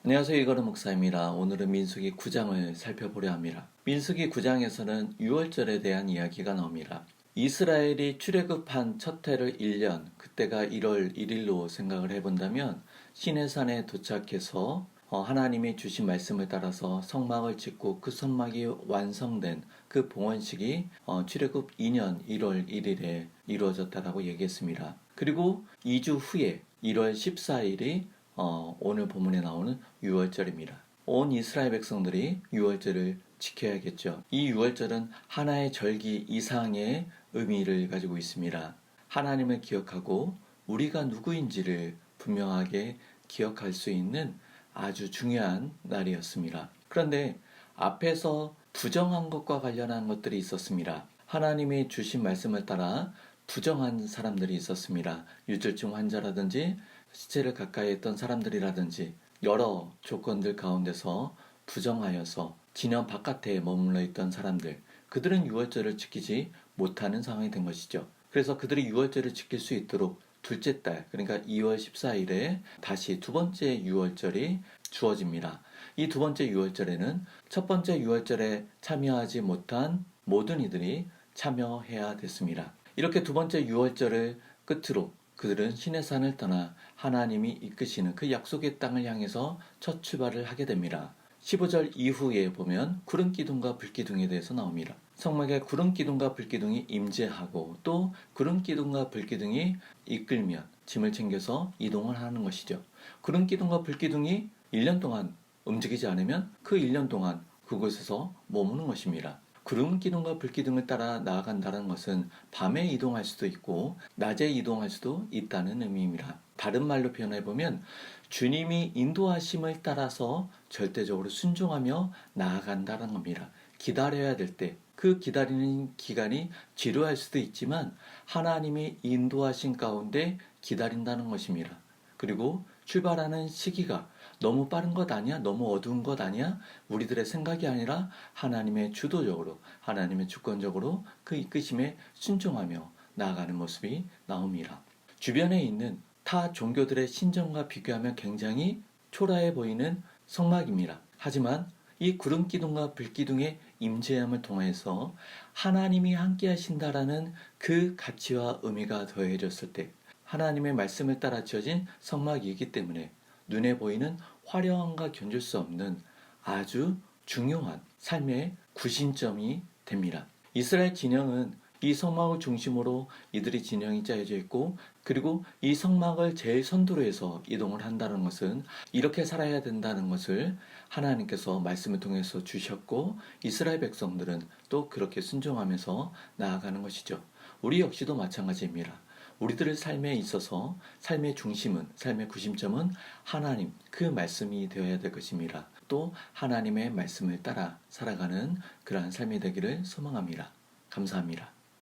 안녕하세요. 이거는 목사입니다. 오늘은 민수기 9장을 살펴보려 합니다. 민수기 9장에서는 유월절에 대한 이야기가 나옵니다. 이스라엘이 출애굽한 첫 해를 1년, 그때가 1월 1일로 생각을 해본다면 시내산에 도착해서 하나님이 주신 말씀을 따라서 성막을 짓고 그 성막이 완성된 그 봉헌식이 출애굽 2년 1월 1일에 이루어졌다라고 얘기했습니다. 그리고 2주 후에 1월 14일이 오늘 본문에 나오는 유월절입니다. 온 이스라엘 백성들이 유월절을 지켜야겠죠. 이 유월절은 하나의 절기 이상의 의미를 가지고 있습니다. 하나님을 기억하고 우리가 누구인지를 분명하게 기억할 수 있는 아주 중요한 날이었습니다. 그런데 앞에서 부정한 것과 관련한 것들이 있었습니다. 하나님이 주신 말씀을 따라 부정한 사람들이 있었습니다. 유절증 환자라든지 시체를 가까이 했던 사람들이라든지 여러 조건들 가운데서 부정하여서 진영 바깥에 머물러 있던 사람들, 그들은 유월절을 지키지 못하는 상황이 된 것이죠. 그래서 그들이 유월절을 지킬 수 있도록 둘째 달, 그러니까 2월 14일에 다시 두 번째 유월절이 주어집니다. 이 두 번째 유월절에는 첫 번째 유월절에 참여하지 못한 모든 이들이 참여해야 됐습니다. 이렇게 두 번째 유월절을 끝으로 그들은 시내산을 떠나 하나님이 이끄시는 그 약속의 땅을 향해서 첫 출발을 하게 됩니다. 15절 이후에 보면 구름기둥과 불기둥에 대해서 나옵니다. 성막에 구름기둥과 불기둥이 임재하고 또 구름기둥과 불기둥이 이끌면 짐을 챙겨서 이동을 하는 것이죠. 구름기둥과 불기둥이 1년 동안 움직이지 않으면 그 1년 동안 그곳에서 머무는 것입니다. 구름기둥과 불기둥을 따라 나아간다는 것은 밤에 이동할 수도 있고 낮에 이동할 수도 있다는 의미입니다. 다른 말로 표현해보면 주님이 인도하심을 따라서 절대적으로 순종하며 나아간다는 겁니다. 기다려야 될 때, 그 기다리는 기간이 지루할 수도 있지만 하나님이 인도하신 가운데 기다린다는 것입니다. 그리고 출발하는 시기가 너무 빠른 것 아니야? 너무 어두운 것 아니야? 우리들의 생각이 아니라 하나님의 주도적으로, 하나님의 주권적으로 그 이끄심에 순종하며 나아가는 모습이 나옵니다. 주변에 있는 타 종교들의 신전과 비교하면 굉장히 초라해 보이는 성막입니다. 하지만 이 구름기둥과 불기둥의 임재함을 통해서 하나님이 함께 하신다라는 그 가치와 의미가 더해졌을 때 하나님의 말씀을 따라 지어진 성막이기 때문에 눈에 보이는 화려함과 견줄 수 없는 아주 중요한 삶의 구심점이 됩니다. 이스라엘 진영은 이 성막을 중심으로 이들이 진영이 짜여져 있고 그리고 이 성막을 제일 선두로 해서 이동을 한다는 것은 이렇게 살아야 된다는 것을 하나님께서 말씀을 통해서 주셨고 이스라엘 백성들은 또 그렇게 순종하면서 나아가는 것이죠. 우리 역시도 마찬가지입니다. 우리들의 삶에 있어서 삶의 중심은, 삶의 구심점은 하나님, 그 말씀이 되어야 될 것입니다. 또 하나님의 말씀을 따라 살아가는 그러한 삶이 되기를 소망합니다. 감사합니다.